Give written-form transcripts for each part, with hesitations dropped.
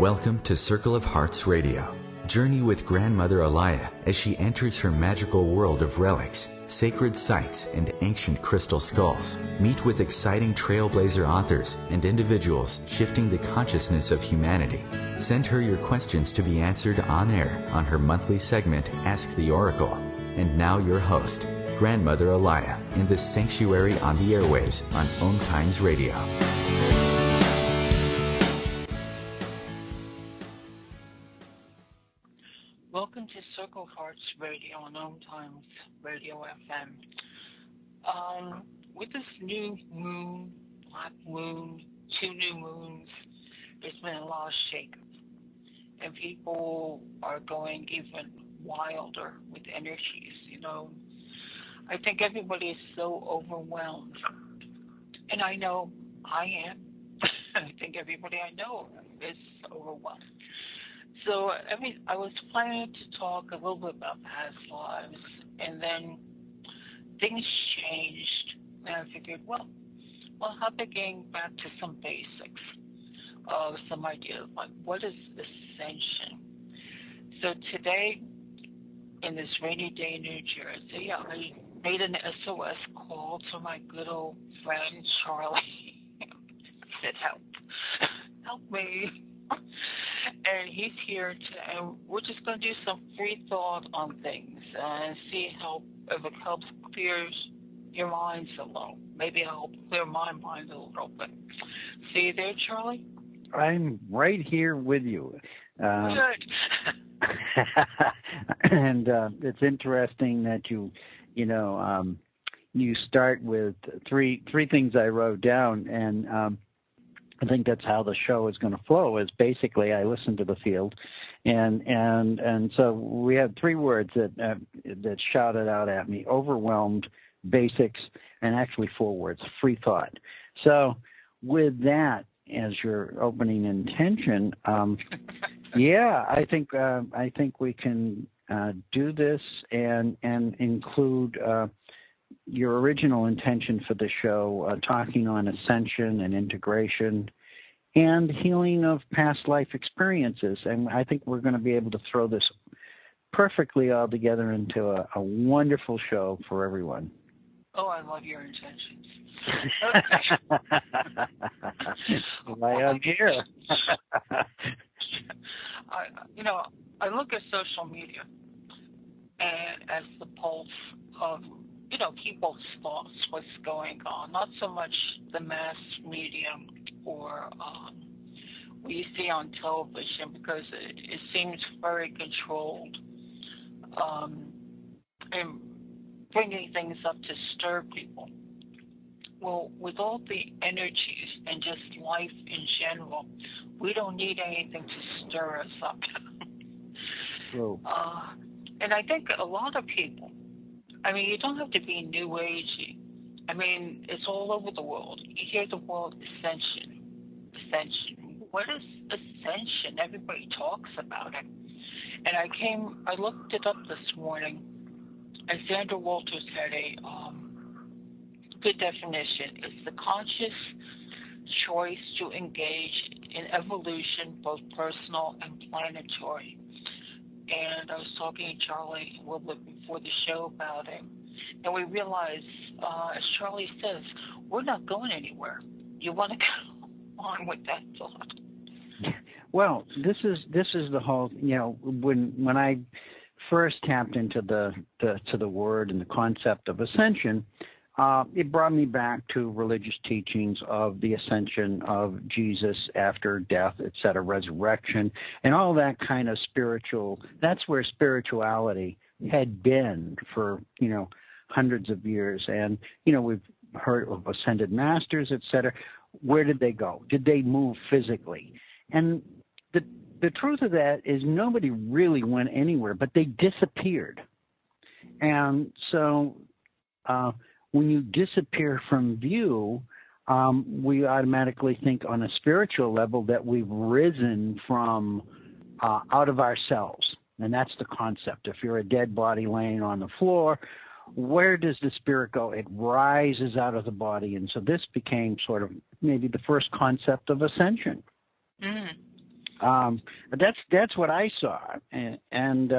Welcome to Circle of Hearts Radio. Journey with Grandmother Allayah as she enters her magical world of relics, sacred sites, and ancient crystal skulls. Meet with exciting trailblazer authors and individuals shifting the consciousness of humanity. Send her your questions to be answered on air on her monthly segment, Ask the Oracle. And now your host, Grandmother Allayah, in the sanctuary on the airwaves on OMTimes Radio. Welcome to Circle of Hearts Radio on OMTimes Radio FM. With this new moon, black moon, 2 new moons, there's been a lot of shakeup. And people are going even wilder with energies, I think everybody is so overwhelmed. And I know I am. I think everybody I know is overwhelmed. So I was planning to talk a little bit about past lives, and then things changed, and I figured, well, how about getting back to some basics of some ideas, like what is Ascension? So today, in this rainy day in New Jersey, I made an SOS call to my good old friend Charlie. I said, help me. And he's here, and we're just going to do some free thought on things and see if it helps clear your minds a little. Maybe it'll help clear my mind a little bit. See you there, Charlie? I'm right here with you. Good. And it's interesting that you start with three things I wrote down, and I think that's how the show is going to flow. Is basically I listen to the field, and so we have 3 words that shouted out at me: overwhelmed, basics, and actually 4 words: free thought. So with that as your opening intention, I think we can do this and include your original intention for the show, talking on ascension and integration and healing of past life experiences. And I think we're going to be able to throw this perfectly all together into a wonderful show for everyone. Oh, I love your intentions. Why I'm here. I look at social media and as the pulse of people's thoughts, what's going on, not so much the mass media or what you see on television, because it seems very controlled and bringing things up to stir people. Well, with all the energies and just life in general, we don't need anything to stir us up. True. And I think a lot of people, you don't have to be new agey. It's all over the world. You hear the word ascension. Ascension. What is ascension? Everybody talks about it. And I looked it up this morning, and Sandra Walters had a good definition. It's the conscious choice to engage in evolution, both personal and planetary. And I was talking to Charlie a little bit before the show about it, and we realized, as Charlie says, we're not going anywhere. You want to go on with that thought? Well, this is the whole. When I first tapped into the word and the concept of ascension, it brought me back to religious teachings of the ascension of Jesus after death, etc., resurrection, and all that kind of spiritual. That's where spirituality had been for hundreds of years, and we've heard of ascended masters, etc. Where did they go? Did they move physically? And the truth of that is nobody really went anywhere, but they disappeared. And so when you disappear from view, we automatically think on a spiritual level that we've risen from out of ourselves. And that's the concept. If you're a dead body laying on the floor, where does the spirit go? It rises out of the body. And so this became sort of maybe the first concept of ascension. Mm. That's what I saw, and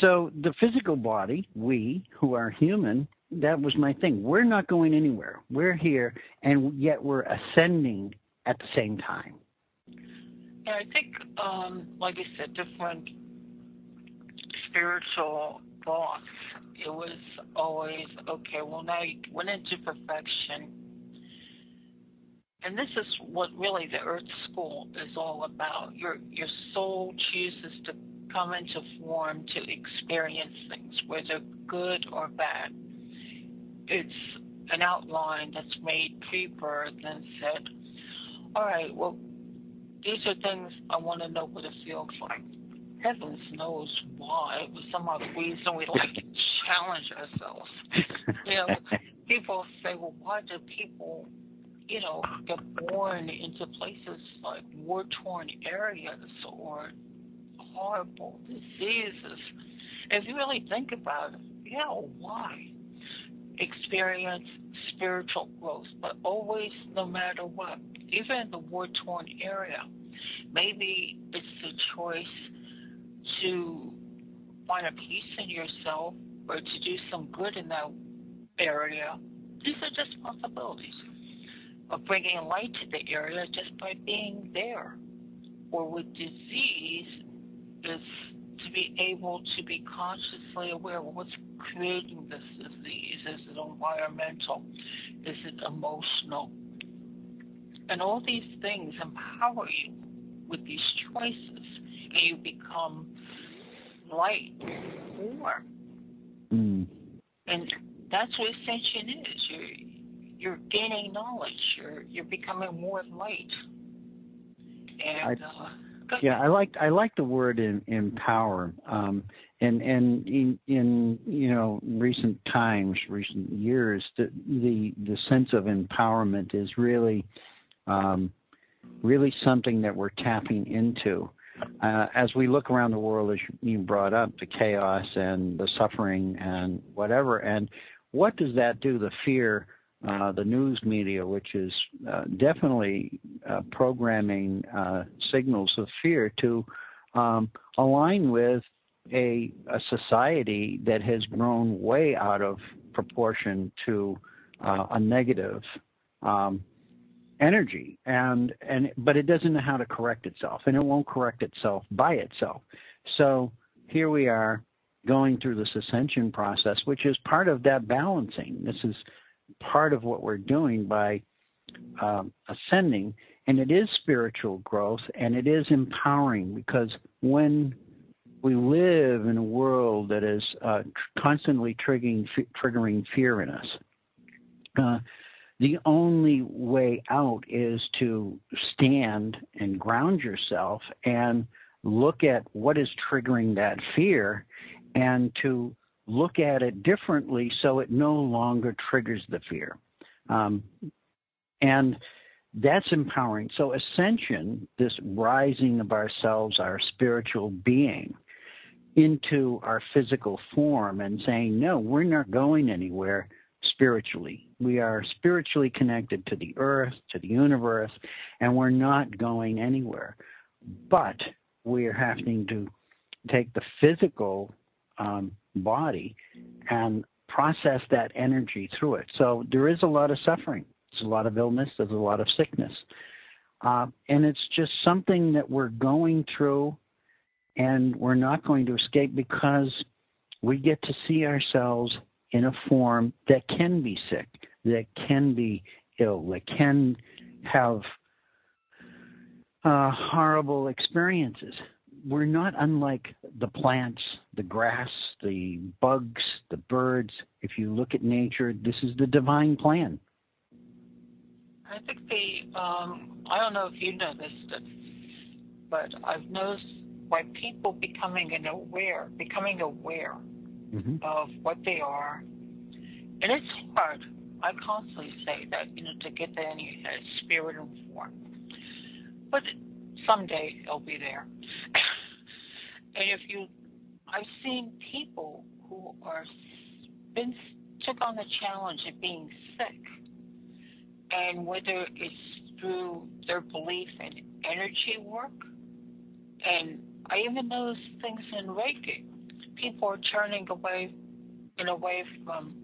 so the physical body, we who are human, that was my thing. We're not going anywhere. We're here, and yet we're ascending at the same time. Yeah, I think, like I said, different spiritual thoughts. It was always, okay, well, now you went into perfection. And this is what really the Earth School is all about. Your soul chooses to come into form to experience things, whether good or bad. It's an outline that's made pre-birth and said, all right, well, these are things I want to know what it feels like. Heavens knows why. It was some odd reason we like to challenge ourselves. People say, well, why do people, get born into places like war-torn areas or horrible diseases? If you really think about it, why? Experience spiritual growth, but always, no matter what, even in the war-torn area, maybe it's the choice to find a peace in yourself or to do some good in that area. These are just possibilities of bringing light to the area just by being there. Or with disease is to be able to be consciously aware of what's creating this disease. Is it environmental? Is it emotional? And all these things empower you with these choices, and you become light more. And that's what Ascension is. You're gaining knowledge. You're becoming more light. And I like the word empower. And in recent times, recent years, the sense of empowerment is really something that we're tapping into. As we look around the world, as you brought up, the chaos and the suffering and whatever, and what does that do? The fear, the news media, which is definitely programming signals of fear to align with a society that has grown way out of proportion to a negative energy, but it doesn't know how to correct itself, and it won't correct itself by itself. So here we are going through this ascension process, which is part of that balancing. This is part of what we're doing by ascending, and it is spiritual growth, and it is empowering, because when we live in a world that is constantly triggering fear in us, the only way out is to stand and ground yourself and look at what is triggering that fear, and to look at it differently so it no longer triggers the fear. And that's empowering. So ascension, this rising of ourselves, our spiritual being, into our physical form and saying, no, we're not going anywhere spiritually. We are spiritually connected to the earth, to the universe, and we're not going anywhere. But we are having to take the physical body and process that energy through it. So there is a lot of suffering. There's a lot of illness. There's a lot of sickness. And it's just something that we're going through, and we're not going to escape, because we get to see ourselves in a form that can be sick, that can be ill, that can have horrible experiences. We're not unlike the plants, the grass, the bugs, the birds. If you look at nature, this is the divine plan. I think I don't know if you know this, but I've noticed by people becoming aware of what they are, and it's hard. I constantly say that, to get that in your head, spirit and form. But someday it'll be there. And I've seen people who took on the challenge of being sick, and whether it's through their belief in energy work And I even notice things in Reiki. People are turning away from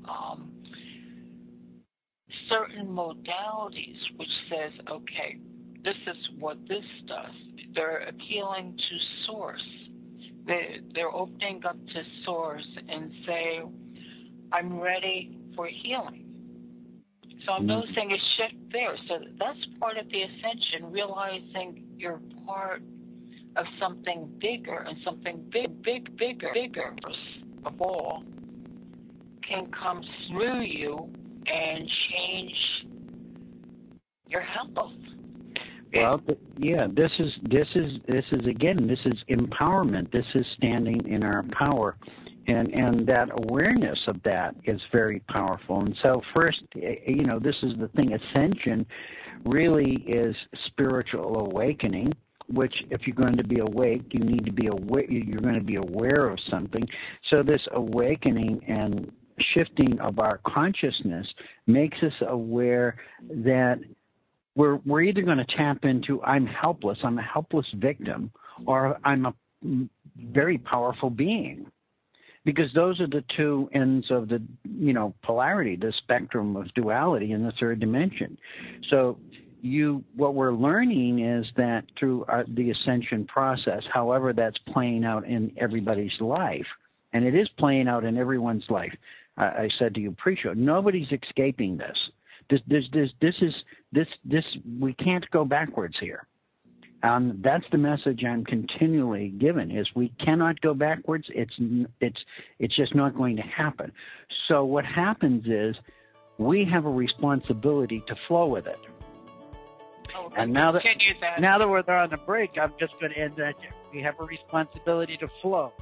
certain modalities, which says, okay, this is what this does. They're appealing to source. They're opening up to source and say, I'm ready for healing. So I'm noticing a shift there. So that's part of the ascension, realizing you're part of something bigger, and something bigger of all can come through you and change your health. Well, this is empowerment. This is standing in our power, and that awareness of that is very powerful. And so, first, this is the thing. Ascension really is spiritual awakening. Which, if you're going to be awake, you need to be aware. You're going to be aware of something. So this awakening and shifting of our consciousness makes us aware that we're either going to tap into I'm helpless, I'm a helpless victim, or I'm a very powerful being. Because those are the two ends of the, polarity, the spectrum of duality in the third dimension. So what we're learning is that through the ascension process, however that's playing out in everybody's life, and it is playing out in everyone's life. I said to you pre-show, nobody's escaping this. This we can't go backwards here. That's the message I'm continually given: is we cannot go backwards. It's just not going to happen. So what happens is we have a responsibility to flow with it. And now that we're there on the break, I'm just going to end that. We have a responsibility to flow.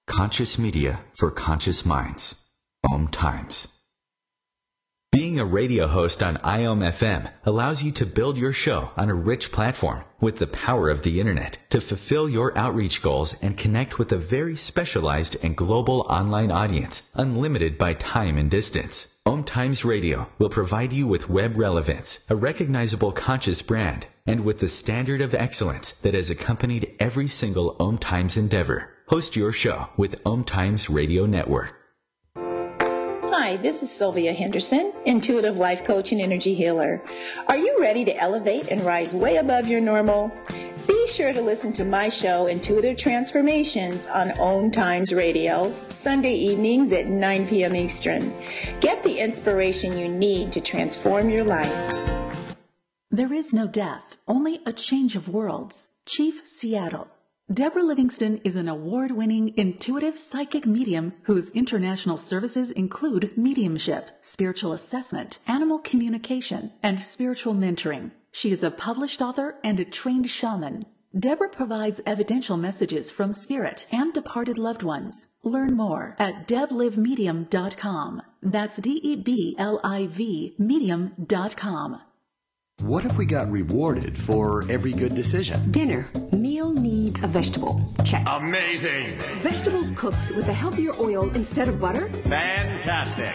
Conscious media for conscious minds. OMTimes. Being a radio host on IOM-FM allows you to build your show on a rich platform with the power of the internet to fulfill your outreach goals and connect with a very specialized and global online audience, unlimited by time and distance. OMTimes Radio will provide you with web relevance, a recognizable conscious brand, and with the standard of excellence that has accompanied every single OMTimes endeavor. Host your show with OMTimes Radio Network. Hi, this is Sylvia Henderson, intuitive life coach and energy healer. Are you ready to elevate and rise way above your normal? Be sure to listen to my show, Intuitive Transformations, on OMTimes Radio, Sunday evenings at 9 p.m. Eastern. Get the inspiration you need to transform your life. There is no death, only a change of worlds. Chief Seattle. Deborah Livingston is an award-winning intuitive psychic medium whose international services include mediumship, spiritual assessment, animal communication, and spiritual mentoring. She is a published author and a trained shaman. Deborah provides evidential messages from spirit and departed loved ones. Learn more at deblivemedium.com. That's DEBLIV medium.com. What if we got rewarded for every good decision? Dinner. Meal needs a vegetable. Check. Amazing! Vegetables cooked with a healthier oil instead of butter? Fantastic!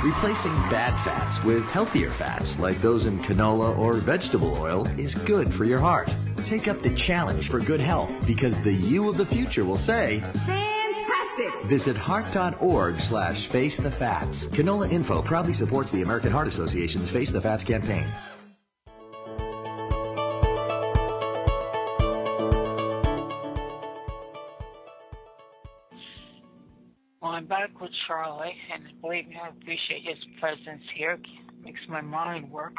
Replacing bad fats with healthier fats like those in canola or vegetable oil is good for your heart. Take up the challenge for good health because the you of the future will say, fantastic! Visit heart.org/face the fats. Canola Info proudly supports the American Heart Association's Face the Fats campaign. Well, I'm back with Charlie, and believe me, I appreciate his presence here. It makes my mind work.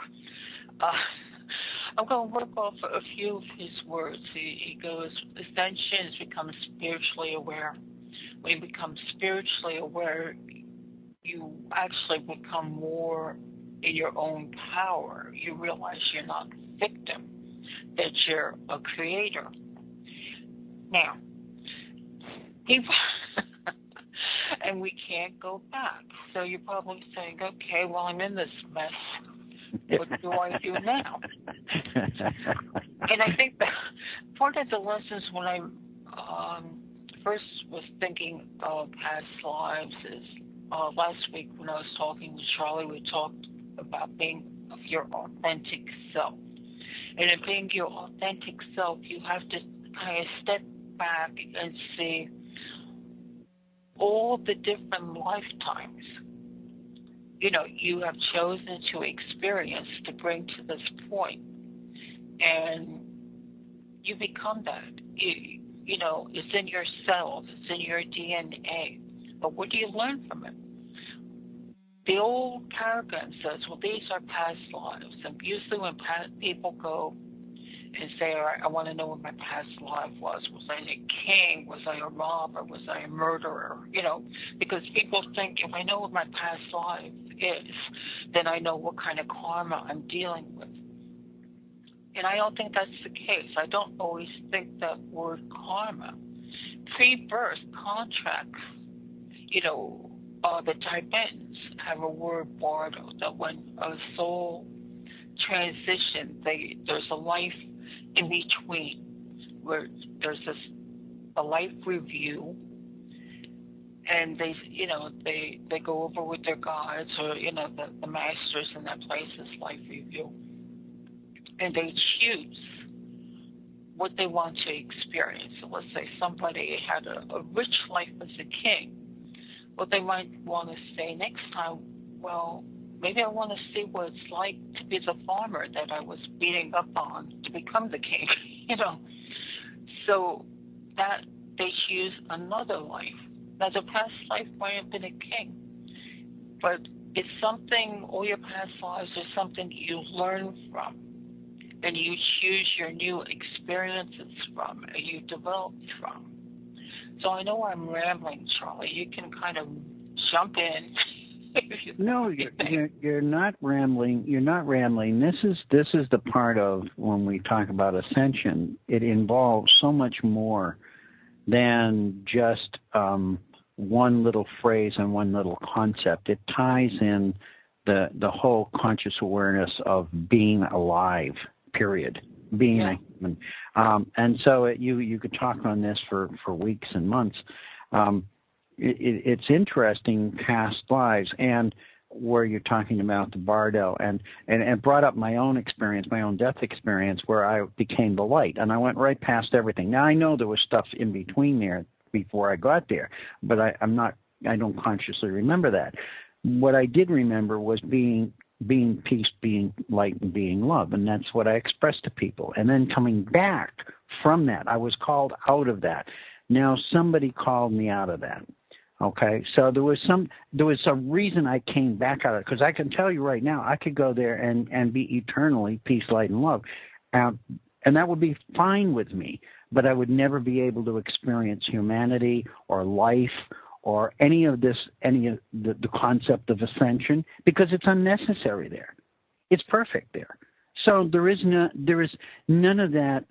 I'm going to work off a few of his words. He goes, Ascension is become spiritually aware. When you become spiritually aware, you actually become more in your own power. You realize you're not a victim, that you're a creator. Now, people... and we can't go back. So you're probably saying, okay, well, I'm in this mess. What do I do now? And I think that part of the lessons when I first was thinking of past lives is last week when I was talking with Charlie, we talked about being of your authentic self. And in being your authentic self, you have to kind of step back and see all the different lifetimes, you have chosen to experience to bring to this point. And you become that. It's in your cells, it's in your DNA. But what do you learn from it? The old paradigm says, well, these are past lives. And usually when people go and say, all right, I want to know what my past life was. Was I a king? Was I a robber? Was I a murderer? Because people think if I know what my past life is, then I know what kind of karma I'm dealing with. And I don't think that's the case. I don't always think that word karma. Pre-birth contracts, the Tibetans have a word, bardo, that when a soul transitions, there's a life in between where there's a life review, and they go over with their guides or the masters in that place is life review, and they choose what they want to experience. So let's say somebody had a rich life as a king. Well, they might want to say next time, well, maybe I want to see what it's like to be the farmer that I was beating up on to become the king, So that they choose another life. Now, the past life might have been a king, but it's something, all your past lives are something you learn from, and you choose your new experiences from, and you develop from. So I know I'm rambling, Charlie. You can kind of jump in. No, you're not rambling. You're not rambling. This is the part of when we talk about ascension. It involves so much more than just one little phrase and one little concept. It ties in the whole conscious awareness of being alive. Period. Being a human. And so you could talk on this for weeks and months. It's interesting, past lives, and where you're talking about the bardo, and brought up my own experience, my own death experience, where I became the light, and I went right past everything. Now, I know there was stuff in between there before I got there, but I don't consciously remember that. What I did remember was being peace, being light, and being love. And that's what I expressed to people. And then coming back from that, I was called out of that. Now somebody called me out of that. Okay. So there was a reason I came back out of it, because I can tell you right now, I could go there and be eternally peace, light, and love. And that would be fine with me, but I would never be able to experience humanity or life or any of the concept of ascension, because it's unnecessary there. It's perfect there. So there is none of that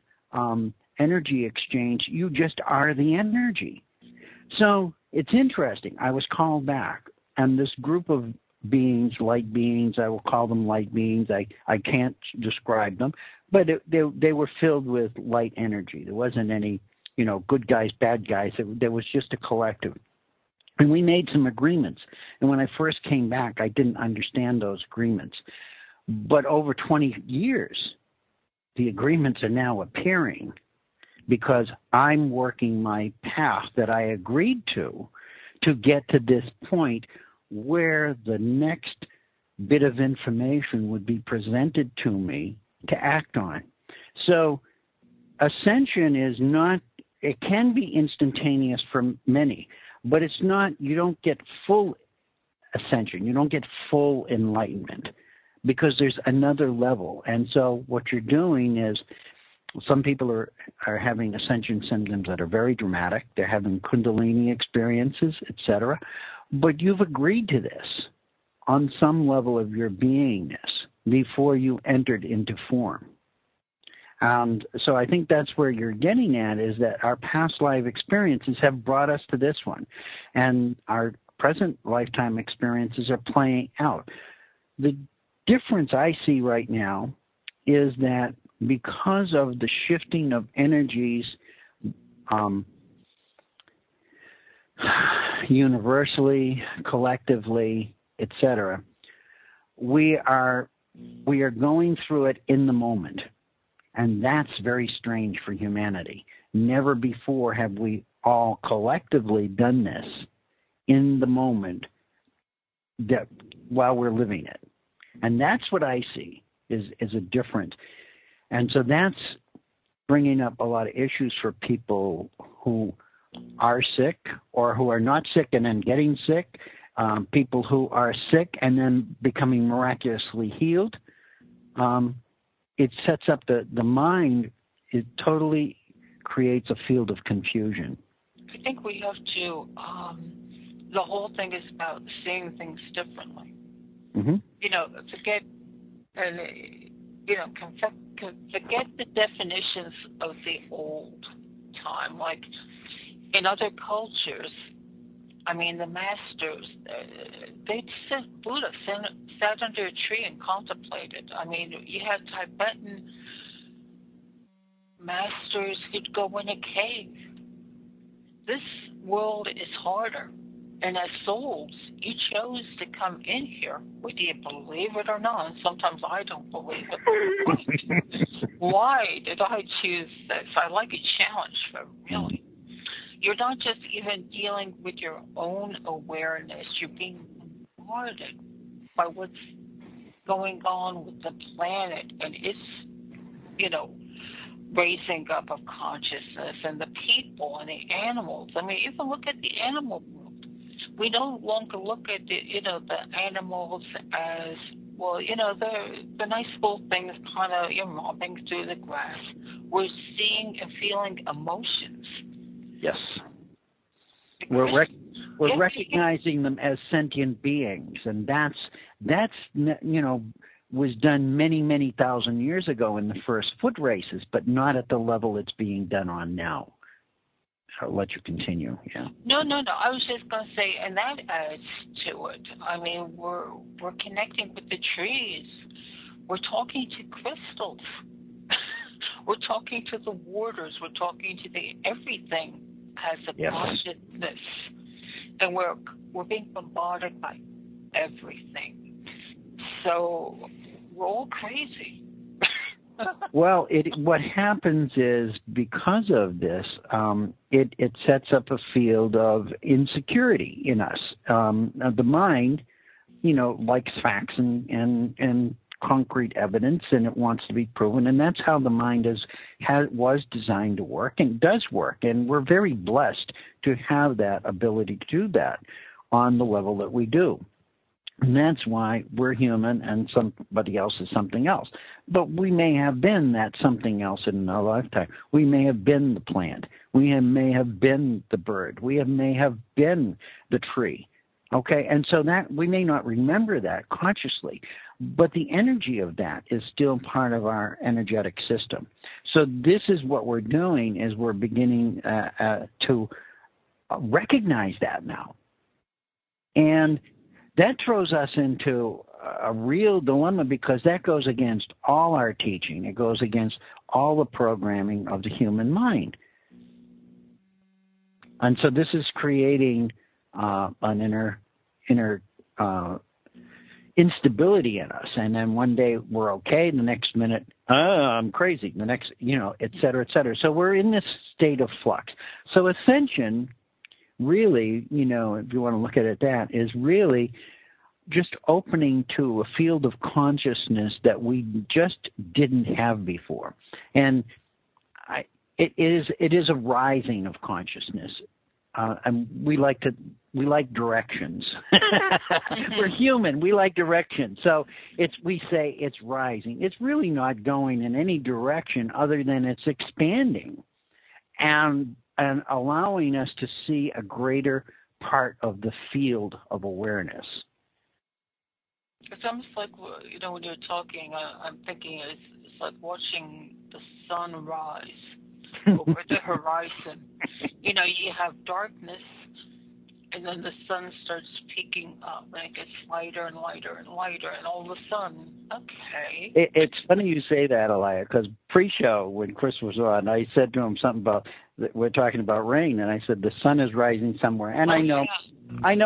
energy exchange. You just are the energy. So it's interesting. I was called back, and this group of beings, light beings, I will call them light beings. I can't describe them, but they were filled with light energy. There wasn't any, good guys, bad guys. There was just a collective. And we made some agreements. And when I first came back, I didn't understand those agreements. But over 20 years, the agreements are now appearing, because I'm working my path that I agreed to get to this point where the next bit of information would be presented to me to act on. So ascension is not, it can be instantaneous for many, but it's not, you don't get full ascension. You don't get full enlightenment, because there's another level. And so what you're doing is, some people are having ascension symptoms that are very dramatic. They're having kundalini experiences, etc. But you've agreed to this on some level of your beingness before you entered into form. And so I think that's where you're getting at, is that our past life experiences have brought us to this one. And our present lifetime experiences are playing out. The difference I see right now is that because of the shifting of energies universally, collectively, etc., we are going through it in the moment. And that's very strange for humanity. Never before have we all collectively done this in the moment while we're living it. And that's what I see is a difference. And so that's bringing up a lot of issues for people who are sick or who are not sick and then getting sick, people who are sick and then becoming miraculously healed. It sets up the mind. It totally creates a field of confusion. I think we have to, the whole thing is about seeing things differently. Mm-hmm. Forget the definitions of the old time. Like in other cultures, I mean, the masters, Buddha sat under a tree and contemplated. I mean, you had Tibetan masters who'd go in a cave. This world is harder. And as souls, you chose to come in here, whether you believe it or not. And sometimes I don't believe it. Why did I choose this? I like a challenge, but really. You're not just even dealing with your own awareness. You're being bombarded by what's going on with the planet and its, raising up of consciousness and the people and the animals. I mean, even look at the animal world. We no longer look at the animals as, well, the nice little things kind of romping through the grass. We're seeing and feeling emotions. Yes. We're recognizing them as sentient beings, and that's was done many, many thousand years ago in the first foot races, but not at the level it's being done on now. I'll let you continue. Yeah. No. I was just going to say, and that adds to it. I mean, we're connecting with the trees. We're talking to crystals. We're talking to the waters. We're talking to everything has a consciousness, and we're being bombarded by everything. So we're all crazy. Well, what happens is because of this, it sets up a field of insecurity in us. The mind, likes facts and concrete evidence, and it wants to be proven, and that's how the mind was designed to work and does work. And we're very blessed to have that ability to do that on the level that we do. And that's why we're human and somebody else is something else. But we may have been that something else in our lifetime. We may have been the plant. We may have been the bird. We may have been the tree. Okay? And so that we may not remember that consciously, but the energy of that is still part of our energetic system. So this is what we're doing is we're beginning to recognize that now. And that throws us into a real dilemma because that goes against all our teaching. It goes against all the programming of the human mind. And so this is creating an inner instability in us. And then one day we're okay, the next minute, I'm crazy, the next, et cetera, et cetera. So we're in this state of flux. So Ascension really, if you want to look at it, that is really just opening to a field of consciousness that we just didn't have before. And it is a rising of consciousness. And we like directions. We're human. We like directions. So we say it's rising. It's really not going in any direction other than it's expanding and allowing us to see a greater part of the field of awareness. It's almost like, when you're talking, I'm thinking it's like watching the sun rise over the horizon. You have darkness, and then the sun starts peaking up, and it gets lighter and lighter and lighter, and all of a sudden, Okay. It's funny you say that, Allayah, because pre-show, when Chris was on, I said to him something about, we're talking about rain, and I said, the sun is rising somewhere. And I know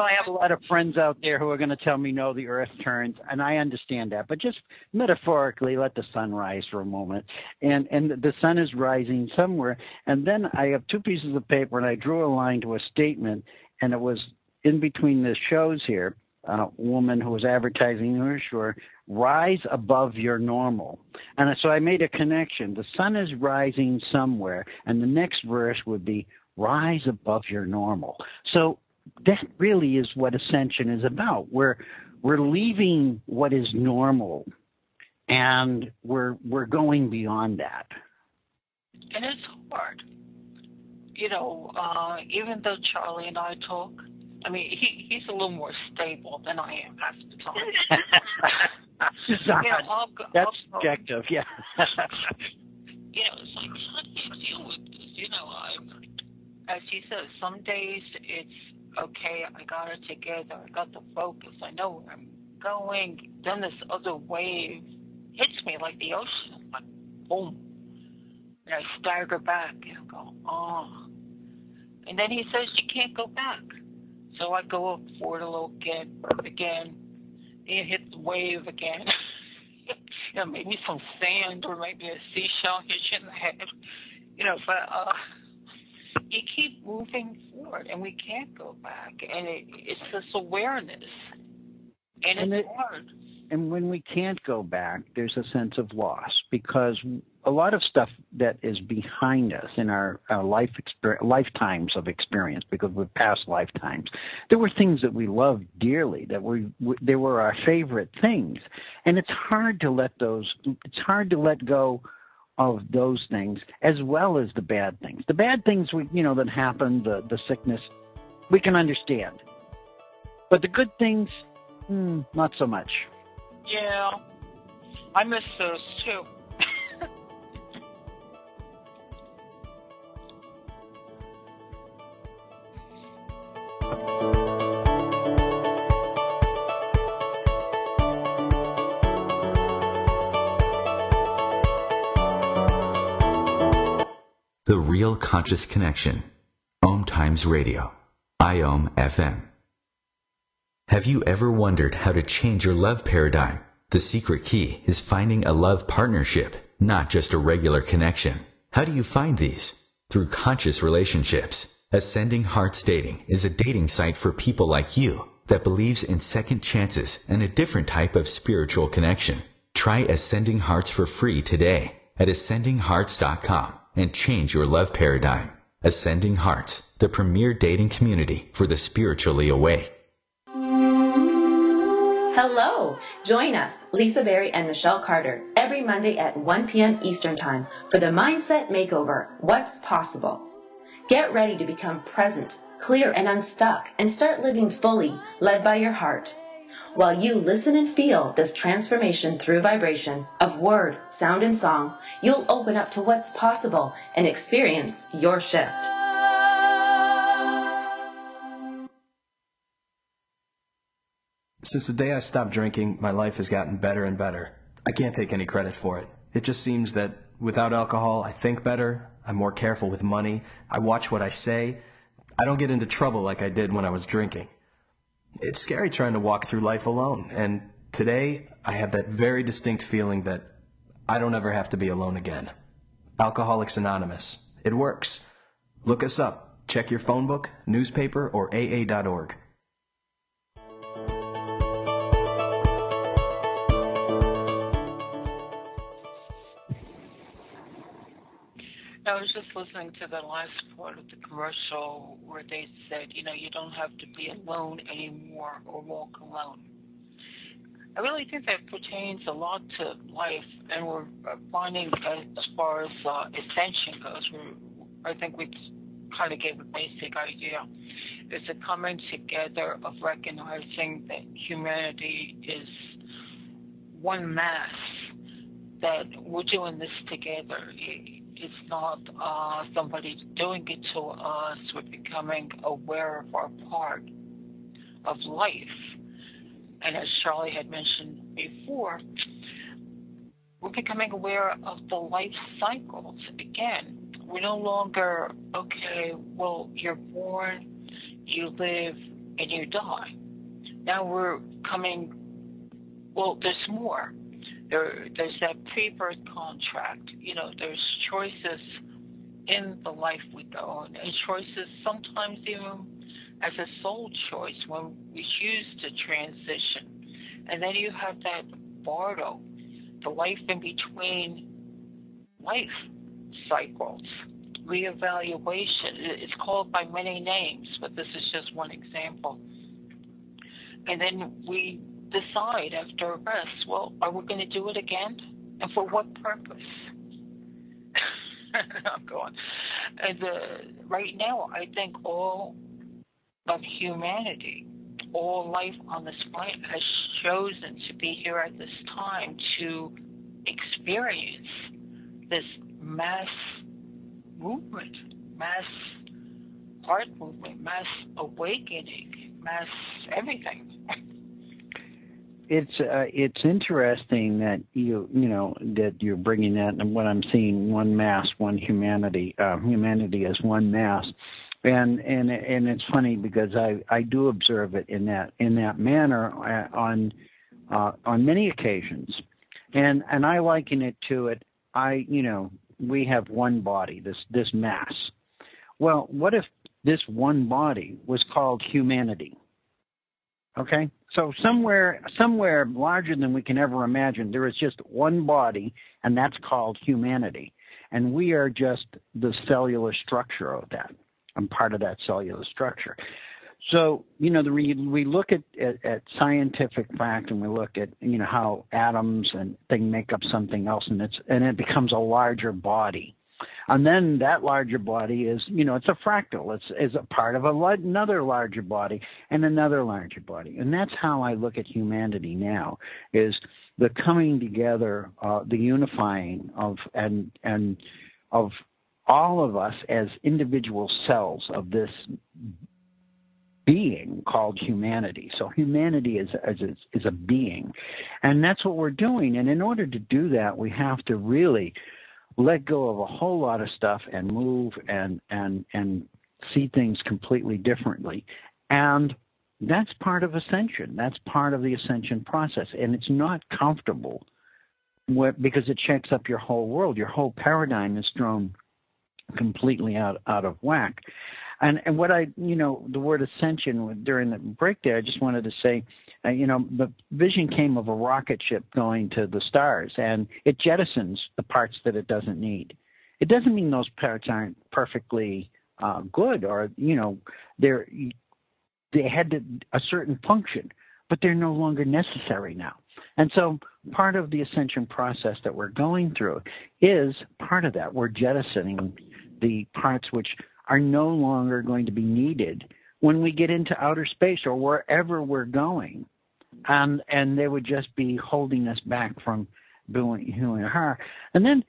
I have a lot of friends out there who are going to tell me, no, the earth turns, and I understand that. But just metaphorically, let the sun rise for a moment. And the sun is rising somewhere. And then I have two pieces of paper, and I drew a line to a statement, and it was in between the shows here. A woman who was advertising her shore, rise above your normal. And so I made a connection. The sun is rising somewhere, and the next verse would be rise above your normal. So that really is what Ascension is about. We're leaving what is normal, and we're going beyond that. And it's hard. You know, even though Charlie and I talk, I mean, he's a little more stable than I am half the time. That's subjective, yeah. It's like, how do you deal with this? As he says, some days it's okay, I got it together, I got the focus, I know where I'm going. Then this other wave hits me like the ocean, like boom. And I stagger back and go, oh. And then he says you can't go back. So I go up forward a little again, and hit the wave again. Maybe some sand or maybe a seashell hits you in the head. But you keep moving forward, and we can't go back. And it's this awareness, and it's hard. And when we can't go back, there's a sense of loss, because a lot of stuff that is behind us in our lifetimes of experience, because we've past lifetimes, there were things that we loved dearly, that they were our favorite things, and it's hard to let go of those things, as well as the bad things. The bad things that happened, the sickness, we can understand, but the good things, not so much. Yeah, I miss those too. The Real Conscious Connection. OMTimes Radio. IOM FM. Have you ever wondered how to change your love paradigm? The secret key is finding a love partnership, not just a regular connection. How do you find these? Through conscious relationships. Ascending Hearts Dating is a dating site for people like you that believes in second chances and a different type of spiritual connection. Try Ascending Hearts for free today at ascendinghearts.com and change your love paradigm. Ascending Hearts, the premier dating community for the spiritually awake. Hello! Join us, Lisa Berry and Michelle Carter, every Monday at 1 p.m. Eastern Time for the Mindset Makeover, What's Possible. Get ready to become present, clear, and unstuck, and start living fully, led by your heart. While you listen and feel this transformation through vibration of word, sound, and song, you'll open up to what's possible and experience your shift. Since the day I stopped drinking, my life has gotten better and better. I can't take any credit for it. It just seems that without alcohol, I think better, I'm more careful with money, I watch what I say, I don't get into trouble like I did when I was drinking. It's scary trying to walk through life alone, and today I have that very distinct feeling that I don't ever have to be alone again. Alcoholics Anonymous. It works. Look us up. Check your phone book, newspaper, or AA.org. I was just listening to the last part of the commercial where they said, you don't have to be alone anymore or walk alone. I really think that pertains a lot to life, and we're finding as far as Ascension goes, I think we kind of gave a basic idea. It's a coming together of recognizing that humanity is one mass, that we're doing this together. It's not somebody doing it to us. We're becoming aware of our part of life. And as Charlie had mentioned before, we're becoming aware of the life cycles. Again, we're no longer, okay, well, you're born, you live, and you die. Now we're coming, well, there's more. There's that pre-birth contract. There's choices in the life we go, and choices sometimes even as a soul choice when we choose to transition. And then you have that bardo, the life in between life cycles, reevaluation. It's called by many names, but this is just one example. And then we decide after a rest, well, are we going to do it again? And for what purpose? I'm going. And right now, I think all of humanity, all life on this planet has chosen to be here at this time to experience this mass movement, mass heart movement, mass awakening, mass everything. It's interesting that that you're bringing that, and what I'm seeing, one mass, one humanity, humanity as one mass, and it's funny because I do observe it in that manner on many occasions, and I liken it to it. We have one body, this mass. Well, what if this one body was called humanity? Okay, so somewhere larger than we can ever imagine, there is just one body, and that's called humanity. And we are just the cellular structure of that. I'm part of that cellular structure. So, we look at scientific fact, and we look at, how atoms and things make up something else, and it becomes a larger body. And then that larger body is, it's a fractal. It's a part of another larger body and another larger body. And that's how I look at humanity now, is the coming together, the unifying of all of us as individual cells of this being called humanity. So humanity is a being. And that's what we're doing. And in order to do that, we have to really let go of a whole lot of stuff and move and see things completely differently. And that's part of Ascension. That's part of the Ascension process. And it's not comfortable because it shakes up your whole world. Your whole paradigm is thrown completely out of whack. And what the word Ascension, during the break there, I just wanted to say, the vision came of a rocket ship going to the stars, and it jettisons the parts that it doesn't need. It doesn't mean those parts aren't perfectly good, or, they had a certain function, but they're no longer necessary now. And so part of the Ascension process that we're going through is part of that. We're jettisoning the parts which are no longer going to be needed when we get into outer space or wherever we're going. And they would just be holding us back from doing who and her. And then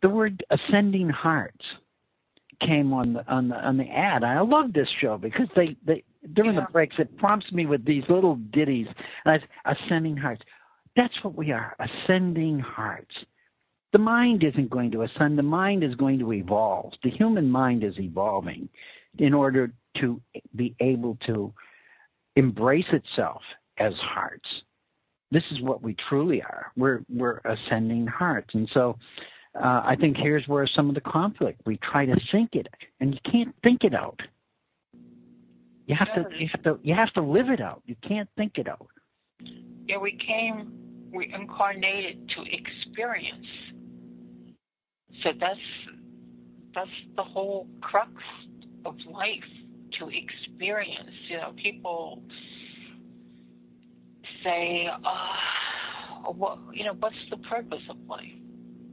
the word ascending hearts came on the ad. I love this show because they during the breaks, it prompts me with these little ditties. Ascending hearts. That's what we are, ascending hearts. The mind isn't going to ascend. The mind is going to evolve. The human mind is evolving in order to be able to embrace itself as hearts. This is what we truly are. We're ascending hearts. And so I think here's where some of the conflict, we try to think it, and you can't think it out. You have to live it out. You can't think it out. Yeah, we incarnated to experience. So that's the whole crux of life, to experience. People say, what's the purpose of life?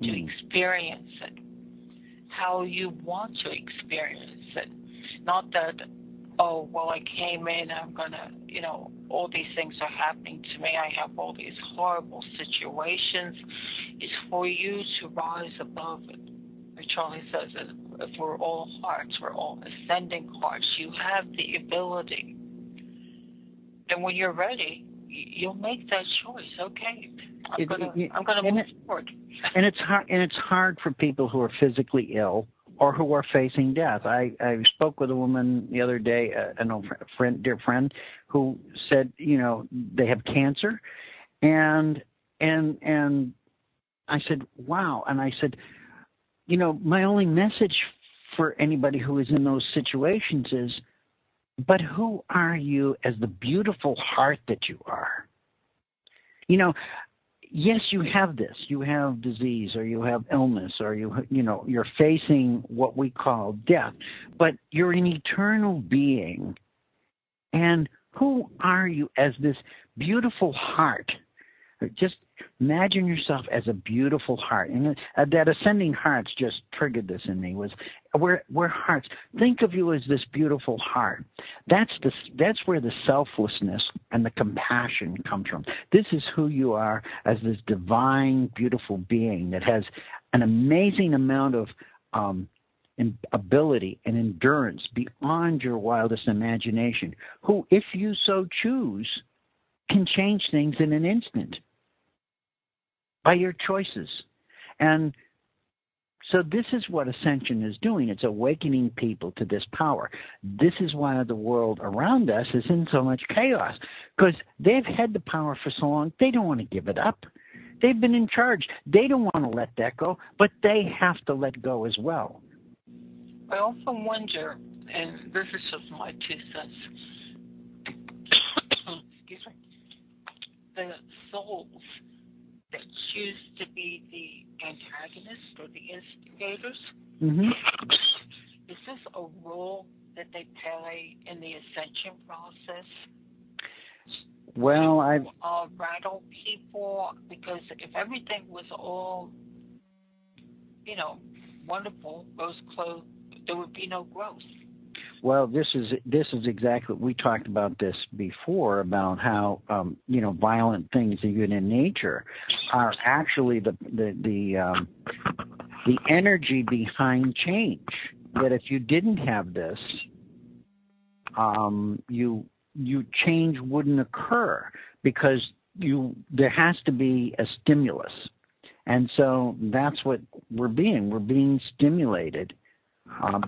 To experience it, how you want to experience it. Not that, I came in, I'm going to, all these things are happening to me, I have all these horrible situations. It's for you to rise above it. Like Charlie says, if we're all hearts, we're all ascending hearts. You have the ability. And when you're ready, you'll make that choice. Okay, I'm gonna move forward. And it's hard for people who are physically ill or who are facing death. I spoke with a woman the other day, dear friend, who said, they have cancer, and I said, wow, and I said, my only message for anybody who is in those situations is, but who are you as the beautiful heart that you are? Yes, you have this. You have disease, or you have illness, or you're facing what we call death. But you're an eternal being. And who are you as this beautiful heart? Just imagine yourself as a beautiful heart. And that ascending hearts just triggered this in me. We're hearts. Think of you as this beautiful heart. That's where the selflessness and the compassion comes from. This is who you are as this divine, beautiful being that has an amazing amount of ability and endurance beyond your wildest imagination, who, if you so choose, can change things in an instant by your choices. And so this is what Ascension is doing. It's awakening people to this power. This is why the world around us is in so much chaos, because they've had the power for so long, they don't want to give it up. They've been in charge. They don't want to let that go, but they have to let go as well. I also wonder, and this is just my 2 cents, excuse me, the souls that choose to be the antagonists or the instigators, is this a role that they play in the ascension process? Well, rattle people, because if everything was all, wonderful, rose-clothed, there would be no growth. Well, this is exactly, we talked about this before, about how violent things even in nature are actually the energy behind change. That if you didn't have this, you change wouldn't occur, because there has to be a stimulus, and so that's what we're being stimulated,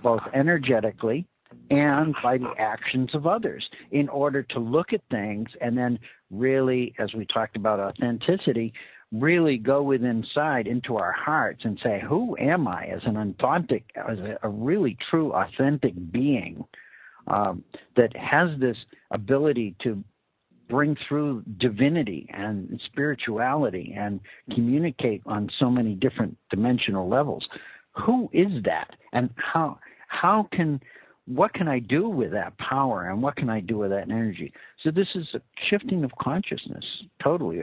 both energetically and by the actions of others, in order to look at things and then really, as we talked about authenticity, really go inside into our hearts and say, who am I as a really true authentic being that has this ability to bring through divinity and spirituality and communicate on so many different dimensional levels? Who is that? And what can I do with that power, and what can I do with that energy? So this is a shifting of consciousness, totally.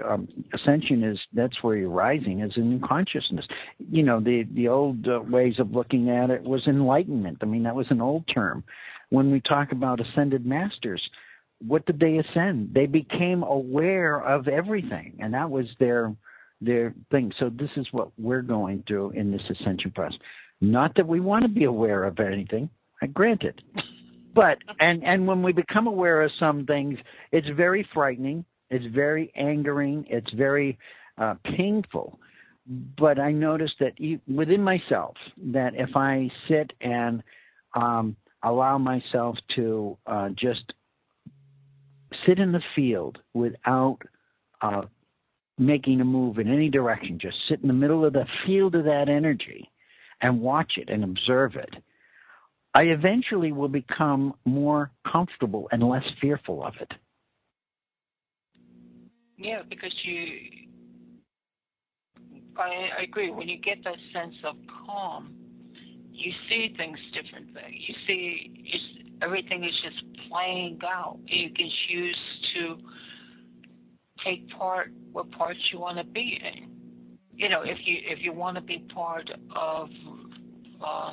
Ascension that's where you're rising, is a new consciousness. The old ways of looking at it was enlightenment. I mean, that was an old term. When we talk about ascended masters, what did they ascend? They became aware of everything, and that was their thing. So this is what we're going through in this ascension process. Not that we want to be aware of anything, granted. But, and when we become aware of some things, it's very frightening, it's very angering, it's very painful. But I noticed that within myself, that if I sit and allow myself to just sit in the field without making a move in any direction, just sit in the middle of the field of that energy and watch it and observe it, I eventually will become more comfortable and less fearful of it. Yeah, because I agree. When you get that sense of calm, you see things differently. You see everything is just playing out. You can choose to take part what parts you want to be in. If you want to be part of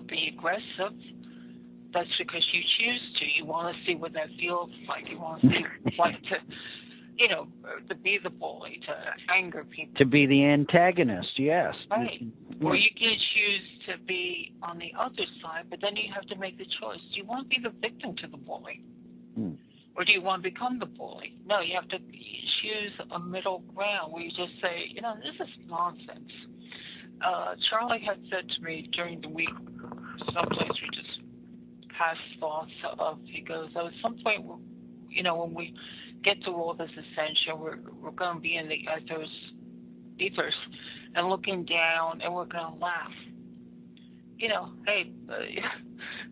the aggressive, that's because you choose to. You want to see what that feels like. You want to see to be the bully, to anger people. To be the antagonist, yes. Right. Or you can choose to be on the other side, but then you have to make the choice. Do you want to be the victim to the bully? Or do you want to become the bully? No, you have to choose a middle ground where you just say, this is nonsense. Charlie had said to me during the week, someplace we just passed thoughts of, he goes, at some point, when we get through all this ascension, we're going to be in the ethers and looking down, and we're going to laugh. Hey,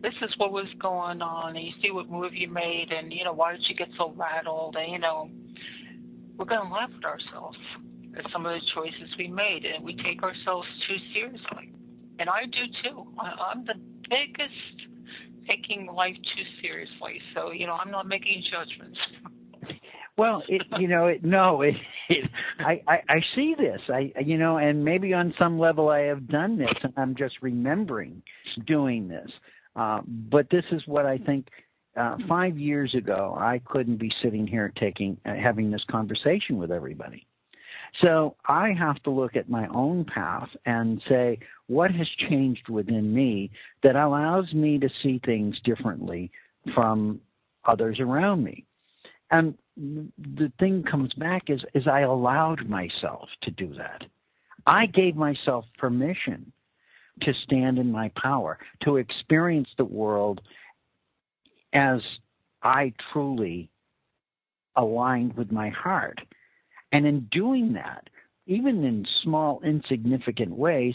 this is what was going on, and you see what move you made, and, why did you get so rattled, and, we're going to laugh at ourselves at some of the choices we made, and we take ourselves too seriously. And I do, too. I'm the biggest taking life too seriously, so, I'm not making judgments. Well, I see this, and maybe on some level I have done this, and I'm just remembering doing this. But this is what I think. 5 years ago, I couldn't be sitting here having this conversation with everybody. So I have to look at my own path and say, what has changed within me that allows me to see things differently from others around me? And the thing comes back is I allowed myself to do that. I gave myself permission to stand in my power, to experience the world as I truly aligned with my heart. And in doing that, even in small, insignificant ways,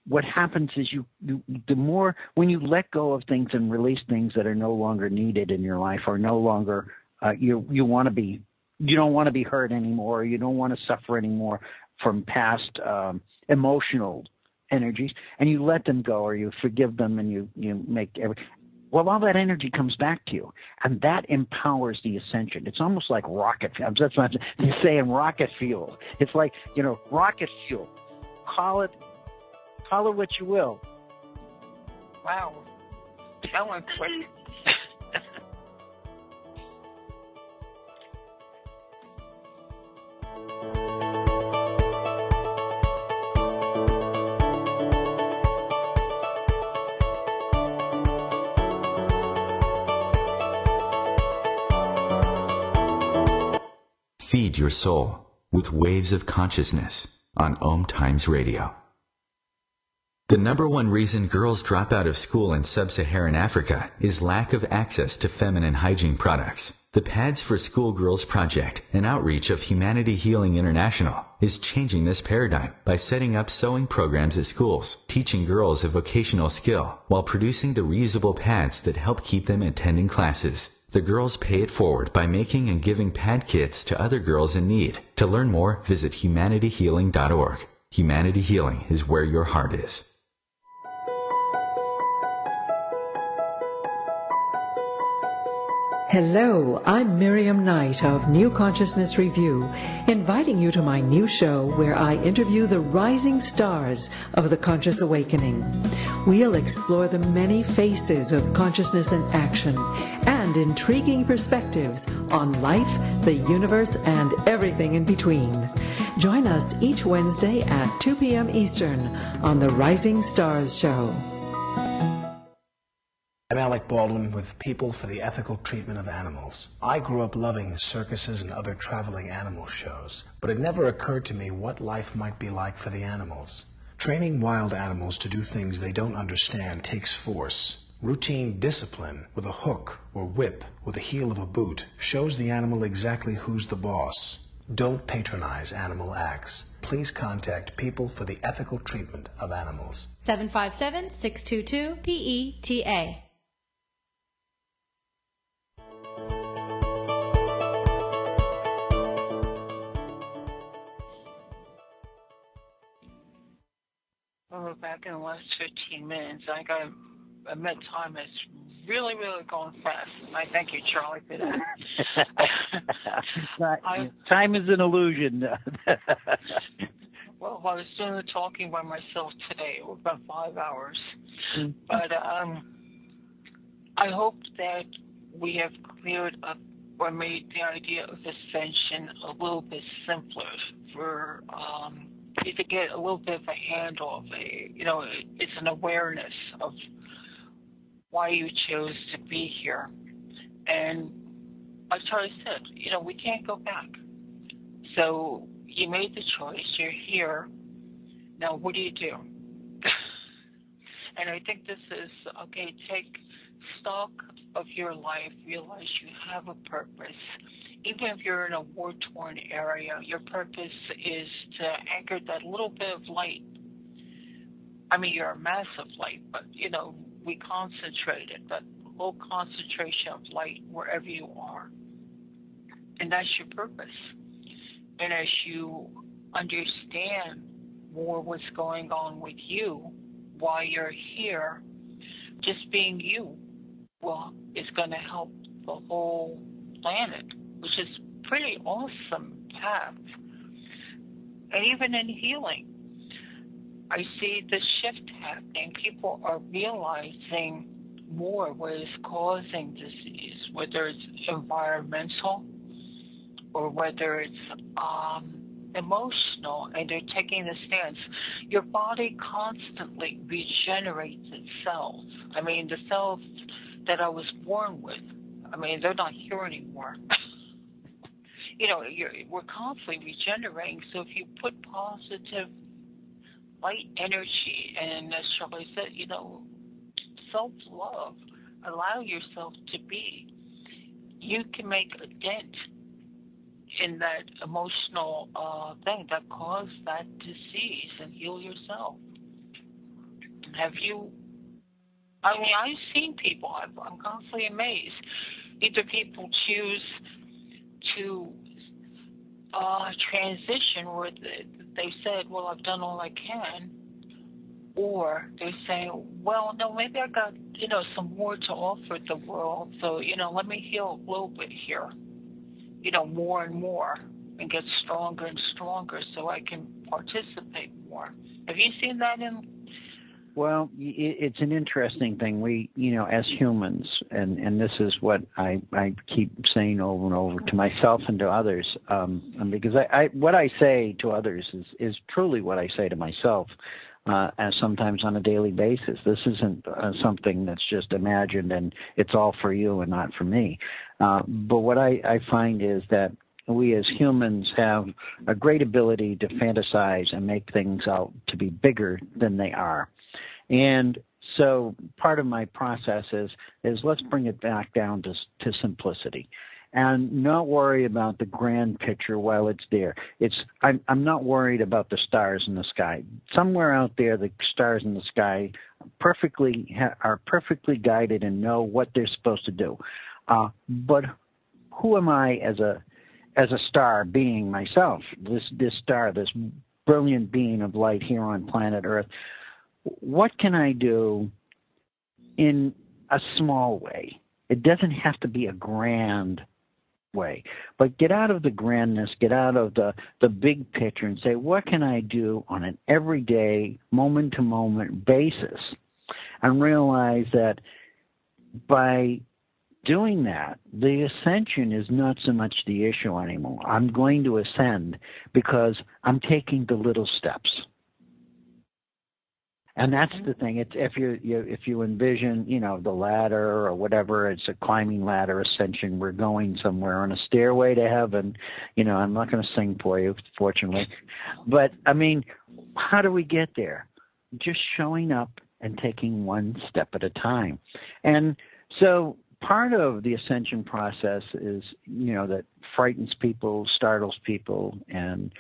what happens is the more when you let go of things and release things that are no longer needed in your life, or no longer you don't want to be hurt anymore, you don't want to suffer anymore from past emotional energies, and you let them go, or you forgive them, and you make all that energy comes back to you, and that empowers the ascension. It's almost like rocket fuel. That's what I'm saying, rocket fuel. It's like, rocket fuel. Call it what you will. Wow. That went quick. Feed your soul with waves of consciousness on OMTimes Radio. The number one reason girls drop out of school in sub-Saharan Africa is lack of access to feminine hygiene products. The Pads for Schoolgirls Project, an outreach of Humanity Healing International, is changing this paradigm by setting up sewing programs at schools, teaching girls a vocational skill, while producing the reusable pads that help keep them attending classes. The girls pay it forward by making and giving pad kits to other girls in need. To learn more, visit humanityhealing.org. Humanity Healing is where your heart is. Hello, I'm Miriam Knight of New Consciousness Review, inviting you to my new show where I interview the rising stars of the conscious awakening. We'll explore the many faces of consciousness in action and intriguing perspectives on life, the universe, and everything in between. Join us each Wednesday at 2 p.m. Eastern on the Rising Stars Show. I'm Alec Baldwin with People for the Ethical Treatment of Animals. I grew up loving circuses and other traveling animal shows, but it never occurred to me what life might be like for the animals. Training wild animals to do things they don't understand takes force. Routine discipline with a hook or whip with the heel of a boot shows the animal exactly who's the boss. Don't patronize animal acts. Please contact People for the Ethical Treatment of Animals. 757-622-PETA. Well, back in the last 15 minutes, I met time has really, really gone fast. I thank you, Charlie, for that. Time is an illusion. Well, I was doing the talking by myself today. It was about 5 hours. But I hope that we have cleared up or made the idea of ascension a little bit simpler for you to get a little bit of a handle of it's an awareness of why you chose to be here. And like Charlie said, we can't go back. So you made the choice. You're here. Now, what do you do? And I think this is, okay, take stock of your life. Realize you have a purpose. Even if you're in a war-torn area, your purpose is to anchor that little bit of light. I mean, you're a massive light, but, we concentrated, that little concentration of light wherever you are. And that's your purpose. And as you understand more what's going on with you while you're here, just being you, is going to help the whole planet, which is pretty awesome path. And even in healing, I see the shift happening. People are realizing more what is causing disease, whether it's environmental or whether it's emotional, and they're taking the stance. Your body constantly regenerates its cells. I mean, the cells that I was born with, they're not here anymore. We're constantly regenerating. So if you put positive light energy, and as Charlie said, self-love, allow yourself to be, you can make a dent in that emotional thing that caused that disease and heal yourself. Have you? I've seen people. I'm constantly amazed. Either people choose to transition where they said, well, I've done all I can, or they're saying, well, no, maybe I got, some more to offer the world, so, let me heal a little bit here, more and more, and get stronger and stronger so I can participate more. Have you seen that in? Well, it's an interesting thing. We, as humans, and this is what I keep saying over and over to myself and to others, because what I say to others is truly what I say to myself, as sometimes on a daily basis. This isn't something that's just imagined and it's all for you and not for me. But what I find is that we as humans have a great ability to fantasize and make things out to be bigger than they are. And so part of my process is let's bring it back down to simplicity and not worry about the grand picture while it's there. I'm not worried about the stars in the sky. Somewhere out there, the stars in the sky are perfectly guided and know what they're supposed to do. But who am I as a star being myself, this star, this brilliant being of light here on planet Earth? What can I do in a small way? It doesn't have to be a grand way, but get out of the grandness, get out of the big picture and say, what can I do on an everyday, moment-to-moment basis? And realize that by doing that, the ascension is not so much the issue anymore. I'm going to ascend because I'm taking the little steps. And that's the thing. It's if you envision, the ladder or whatever, it's a climbing ladder ascension. We're going somewhere on a stairway to heaven. I'm not going to sing for you, fortunately. But how do we get there? Just showing up and taking one step at a time. And so part of the ascension process is, that frightens people, startles people, and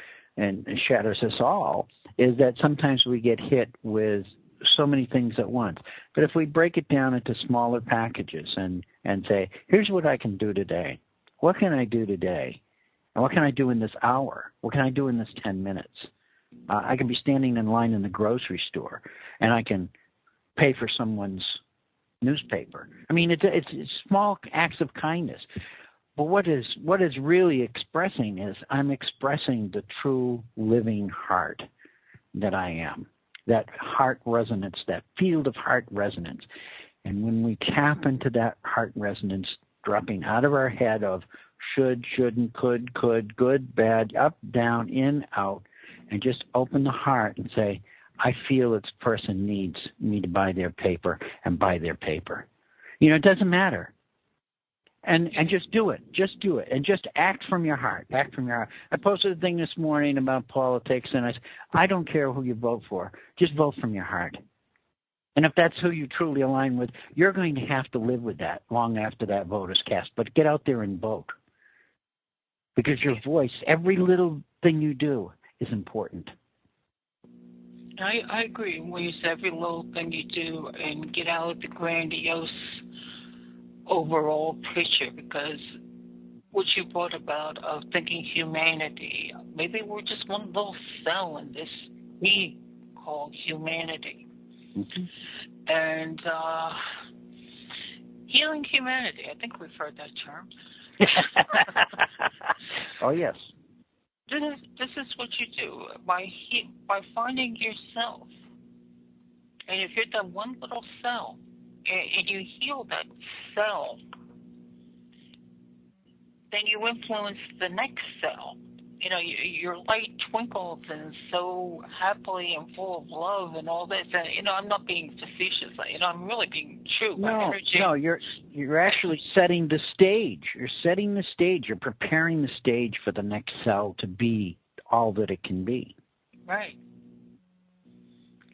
shatters us all, is that sometimes we get hit with so many things at once. But if we break it down into smaller packages and say, here's what I can do today. What can I do today? And what can I do in this hour? What can I do in this 10 minutes? I can be standing in line in the grocery store, and I can pay for someone's newspaper. It's small acts of kindness. But what is really expressing is I'm expressing the true living heart that I am, that heart resonance, that field of heart resonance. And when we tap into that heart resonance, dropping out of our head of should, shouldn't, could, good, bad, up, down, in, out, and just open the heart and say, I feel this person needs me to buy their paper, and buy their paper. It doesn't matter. And just do it. Just do it. And just act from your heart. Act from your heart. I posted a thing this morning about politics, and I said, I don't care who you vote for. Just vote from your heart. And if that's who you truly align with, you're going to have to live with that long after that vote is cast. But get out there and vote. Because your voice, every little thing you do is important. I agree when you say every little thing you do and get out of the grandiose overall picture, because what you brought about of thinking humanity, maybe we're just one little cell in this we call humanity. Mm-hmm. And healing humanity, I think we've heard that term. Oh, yes. This is what you do by finding yourself. And if you're that one little cell and you heal that cell, then you influence the next cell. You know, your light twinkles and so happily and full of love and all this. And, you know, I'm not being facetious. You know, I'm really being true. No, you're actually setting the stage. You're setting the stage. You're preparing the stage for the next cell to be all that it can be. Right.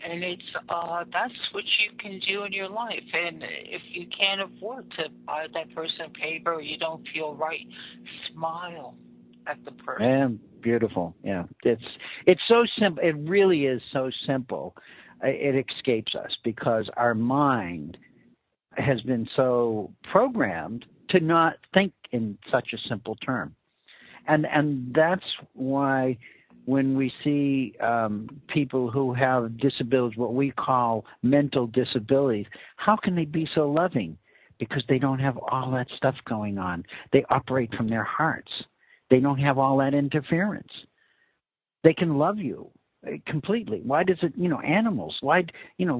And it's that's what you can do in your life. And if you can't afford to buy that person paper or you don't feel right, smile at the person. And beautiful. Yeah. It's so simple. It really is so simple. It escapes us because our mind has been so programmed to not think in such a simple term. And that's why when we see people who have disabilities, what we call mental disabilities, how can they be so loving? Because they don't have all that stuff going on. They operate from their hearts. They don't have all that interference. They can love you completely. Why does it, animals, why,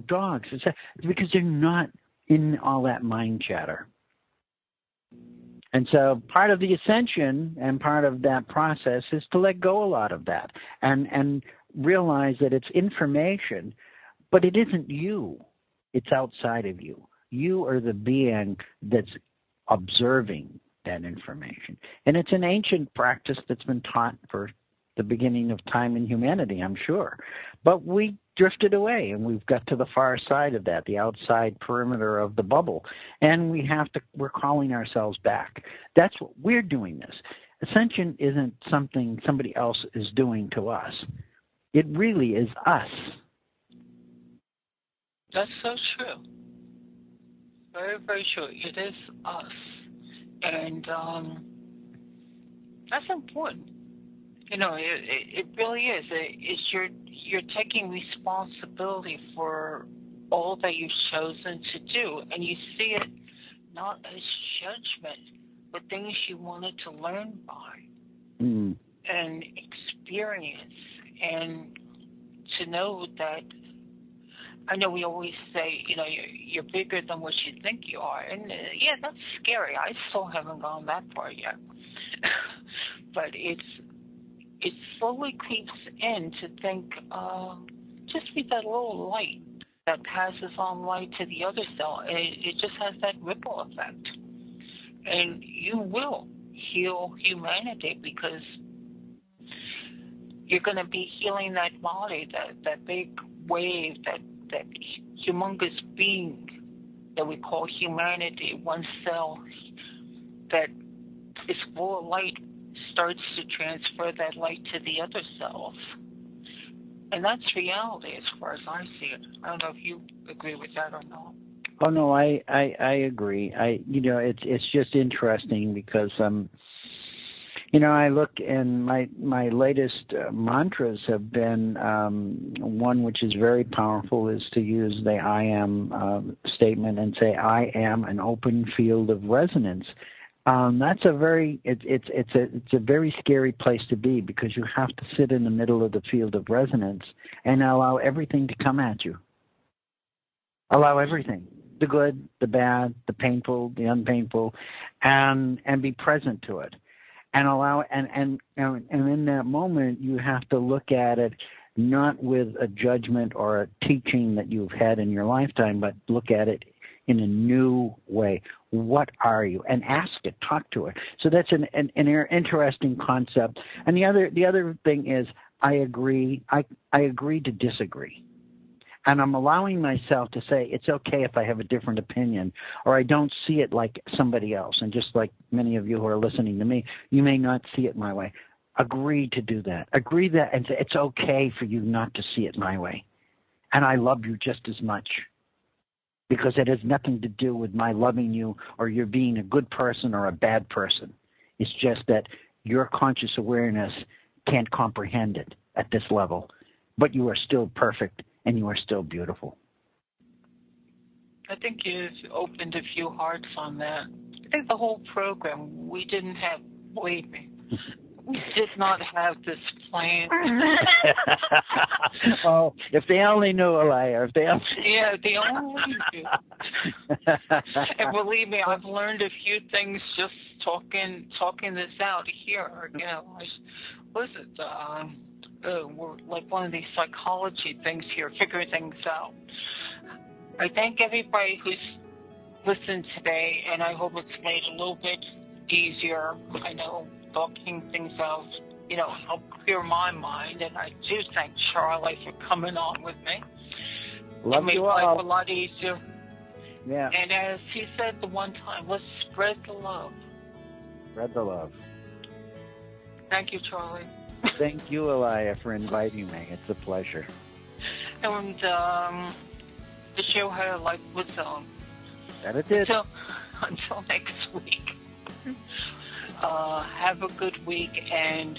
dogs? It's because they're not in all that mind chatter. And so part of the ascension and part of that process is to let go a lot of that and realize that it's information, but it isn't you. It's outside of you. You are the being that's observing that information. And it's an ancient practice that's been taught for the beginning of time in humanity, I'm sure. But we drifted away, and we've got to the far side of that, the outside perimeter of the bubble. And we're calling ourselves back. That's what we're doing this. Ascension isn't something somebody else is doing to us. It really is us. That's so true. Very, very true. It is us. And that's important. It really is. It's you're taking responsibility for all that you've chosen to do, and you see it not as judgment, but things you wanted to learn by and experience, and to know that. I know we always say, you're bigger than what you think you are, and yeah, that's scary. I still haven't gone that far yet, but it slowly creeps in to think, just be that little light that passes on light to the other cell. And it just has that ripple effect. And you will heal humanity because you're going to be healing that body, that big wave, that humongous being that we call humanity, one cell that is full of light starts to transfer that light to the other cells. And that's reality as far as I see it. I don't know if you agree with that or not. Oh, no, I agree. It's just interesting because, I look and my latest mantras have been one which is very powerful is to use the I am statement and say, I am an open field of resonance. That's a very it's a very scary place to be because you have to sit in the middle of the field of resonance and allow everything to come at you. Allow everything, the good, the bad, the painful, the unpainful, and be present to it, and allow and in that moment you have to look at it not with a judgment or a teaching that you've had in your lifetime, but look at it in a new way. What are you? And ask it, talk to it. So that's an interesting concept. And the other thing is, I agree to disagree. And I'm allowing myself to say it's okay if I have a different opinion or I don't see it like somebody else. And just like many of you who are listening to me, you may not see it my way. Agree to do that. Agree that and say it's okay for you not to see it my way. And I love you just as much, because it has nothing to do with my loving you or you're being a good person or a bad person. It's just that your conscious awareness can't comprehend it at this level. But you are still perfect and you are still beautiful. I think you've opened a few hearts on that. I think the whole program, we didn't have, believe me, we did not have this plan. Oh, if they only knew, Allayah. If they only... Yeah, they only knew. And believe me, I've learned a few things just talking this out here. You know, listen, we're like one of these psychology things here, figuring things out. I thank everybody who's listened today, and I hope it's made a little bit easier. I know talking things out, you know, help clear my mind, and I do thank Charlie for coming on with me. Love it made you life all. a lot easier. Yeah. And as he said the one time, let's spread the love. Spread the love. Thank you, Charlie. Thank you, Allayah, for inviting me. It's a pleasure. And the show had a life of its own. That it did. Until next week. Have a good week, and